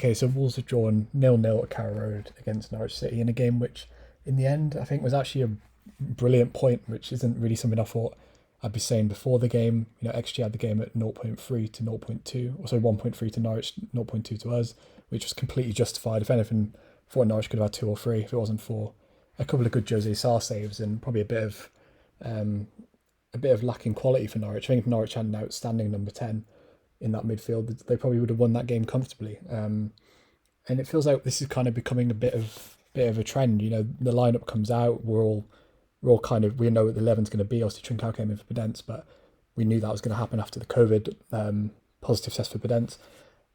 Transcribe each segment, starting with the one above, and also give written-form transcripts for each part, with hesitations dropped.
Okay, so Wolves have drawn 0-0 at Carrow Road against Norwich City in a game which, in the end, I think was actually a brilliant point, which isn't really something I thought I'd be saying before the game. XG had the game at zero 0.3 to 0.2, or sorry, 1.3 to Norwich, 0.2 to us, which was completely justified. If anything, I thought Norwich could have had 2 or 3 if it wasn't for a couple of good Jose Sarr saves and probably um, a bit of lacking quality for Norwich. I think if Norwich had an outstanding number 10 in that midfield, they probably would have won that game comfortably. And it feels like this is kind of becoming a bit of a trend. The lineup comes out, we're all kind of, we know what the 11's going to be. Obviously, Trincao came in for Podence, but we knew that was going to happen after the COVID positive test for Podence,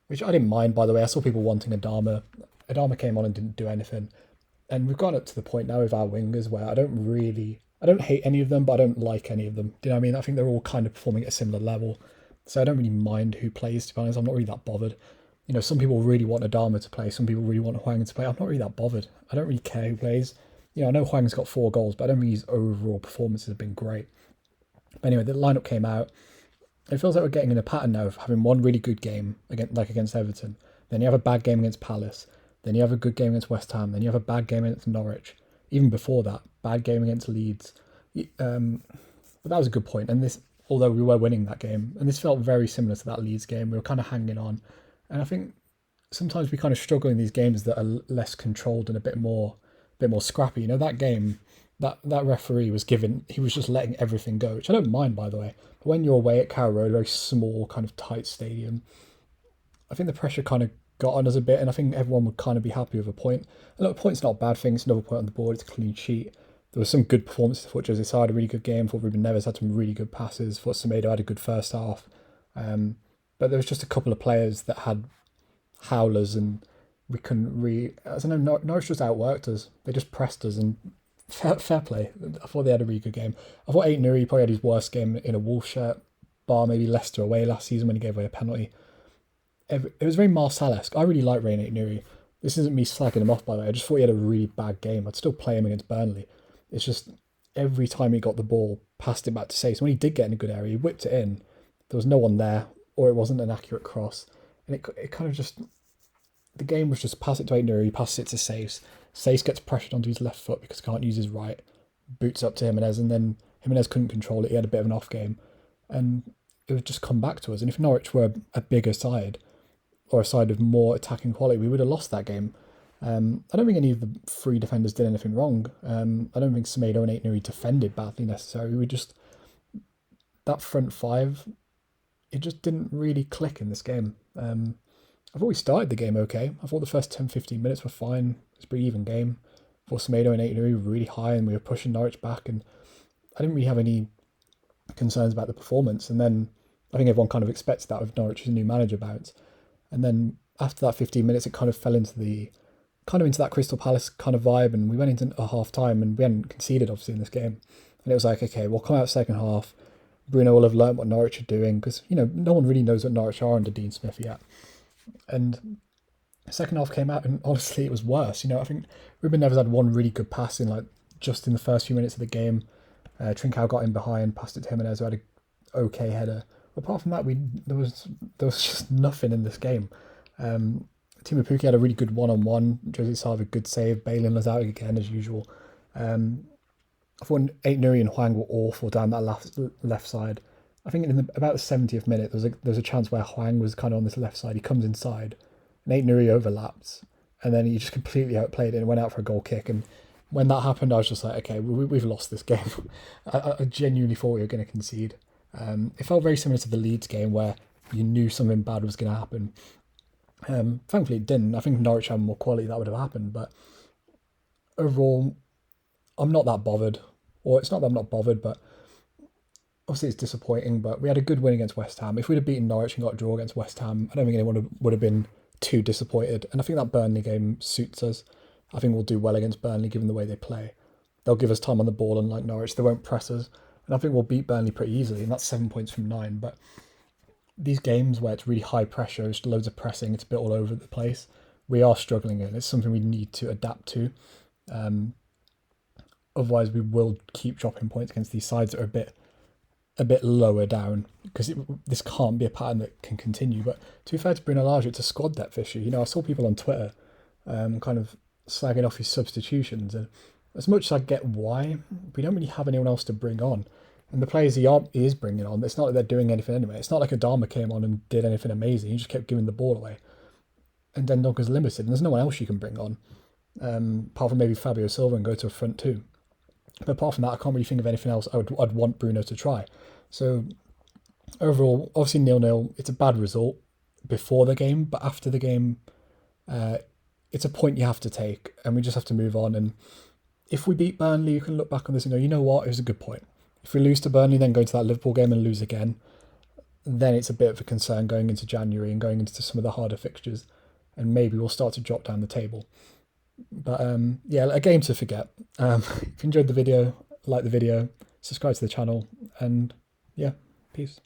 which I didn't mind, by the way. I saw people wanting Adama. Adama came on and didn't do anything. And we've gone up to the point now with our wingers where I don't hate any of them, but I don't like any of them. Do you know what I mean? I think they're all kind of performing at a similar level. So I don't really mind who plays, to be honest. I'm not really that bothered. Some people really want Adama to play. Some people really want Huang to play. I'm not really that bothered. I don't really care who plays. I know Huang's got 4 goals, but I don't think his overall performances have been great. But anyway, the lineup came out. It feels like we're getting in a pattern now of having one really good game against Everton. Then you have a bad game against Palace. Then you have a good game against West Ham. Then you have a bad game against Norwich. Even before that, bad game against Leeds. But that was a good point. And this, although we were winning that game, and this felt very similar to that Leeds game, we were kind of hanging on. And I think sometimes we kind of struggle in these games that are less controlled and a bit more scrappy. That game, that referee he was just letting everything go, which I don't mind, by the way. But when you're away at Carrow Road, a very small, kind of tight stadium, I think the pressure kind of got on us a bit, and I think everyone would kind of be happy with a point. And look, a point's not a bad thing. It's another point on the board. It's a clean sheet. There was some good performances. I thought Jose Sarr had a really good game. I thought Ruben Neves had some really good passes. I thought Semedo had a good first half. But there was just a couple of players that had howlers, and we couldn't really. I don't know. Norwich just outworked us. They just pressed us, and fair play. I thought they had a really good game. I thought Ait Nuri probably had his worst game in a Wolves shirt, bar maybe Leicester away last season when he gave away a penalty. It was very Marcel-esque. I really like Rain Ait Nuri. This isn't me slagging him off, by the way. I just thought he had a really bad game. I'd still play him against Burnley. It's just every time he got the ball, passed it back to Sace. When he did get in a good area, he whipped it in. There was no one there, or it wasn't an accurate cross. And it kind of just, the game was just pass it to Aitnuri, pass it to Sace. Sace gets pressured onto his left foot because he can't use his right. Boots up to Jimenez, and then Jimenez couldn't control it. He had a bit of an off game. And it would just come back to us. And if Norwich were a bigger side, or a side of more attacking quality, we would have lost that game. I don't think any of the 3 defenders did anything wrong. I don't think Semedo and Aitnuri defended badly necessarily. That front 5, it just didn't really click in this game. I thought we started the game okay. I thought the first 10-15 minutes were fine. It was a pretty even game. I thought Semedo and Aitnuri were really high, and we were pushing Norwich back, and I didn't really have any concerns about the performance. And then I think everyone kind of expects that with Norwich's new manager bounce. And then after that 15 minutes, it kind of fell into that Crystal Palace kind of vibe, and we went into a half time, and we hadn't conceded obviously in this game. And it was like, okay, we'll come out second half. Bruno will have learnt what Norwich are doing, because no one really knows what Norwich are under Dean Smith yet. And the second half came out, and honestly, it was worse. I think Ruben Neves had one really good pass just in the first few minutes of the game. Trincao got in behind, passed it to Jimenez, who had an okay header. Apart from that, there was just nothing in this game. Timo Pukki had a really good one-on-one. Jose Sarr had a good save. Balin was out again as usual. I thought Aitnuri and Huang were awful down that left side. I think in about the 70th minute, there was a chance where Huang was kind of on this left side. He comes inside, and Aitnuri overlaps, and then he just completely outplayed it and went out for a goal kick. And when that happened, I was just like, okay, we've lost this game. I genuinely thought we were going to concede. It felt very similar to the Leeds game where you knew something bad was going to happen. Thankfully, it didn't. I think Norwich had more quality, that would have happened. But overall, I'm not that bothered. Or it's not that I'm not bothered, but obviously it's disappointing. But we had a good win against West Ham. If we'd have beaten Norwich and got a draw against West Ham, I don't think anyone would have been too disappointed. And I think that Burnley game suits us. I think we'll do well against Burnley given the way they play. They'll give us time on the ball, unlike Norwich. They won't press us. And I think we'll beat Burnley pretty easily, and that's 7 points from 9. But these games where it's really high pressure, it's loads of pressing, it's a bit all over the place, we are struggling in. It's something we need to adapt to. Otherwise, we will keep dropping points against these sides that are a bit a bit lower down, because this can't be a pattern that can continue. But to be fair to Bruno Lage, it's a squad depth issue. You know, I saw people on Twitter kind of slagging off his substitutions, and as much as I get why, we don't really have anyone else to bring on. And the players he is bringing on, it's not like they're doing anything anyway. It's not like Adama came on and did anything amazing. He just kept giving the ball away. And Dendonka's limited, and there's no one else you can bring on, apart from maybe Fabio Silva and go to a front two. But apart from that, I can't really think of anything else I'd want Bruno to try. So overall, obviously 0-0, it's a bad result before the game, but after the game, it's a point you have to take, and we just have to move on. And if we beat Burnley, you can look back on this and go, you know what, it was a good point. If we lose to Burnley, then go to that Liverpool game and lose again, then it's a bit of a concern going into January and going into some of the harder fixtures, and maybe we'll start to drop down the table. But yeah, a game to forget. If you enjoyed the video, like the video, subscribe to the channel, and yeah, peace.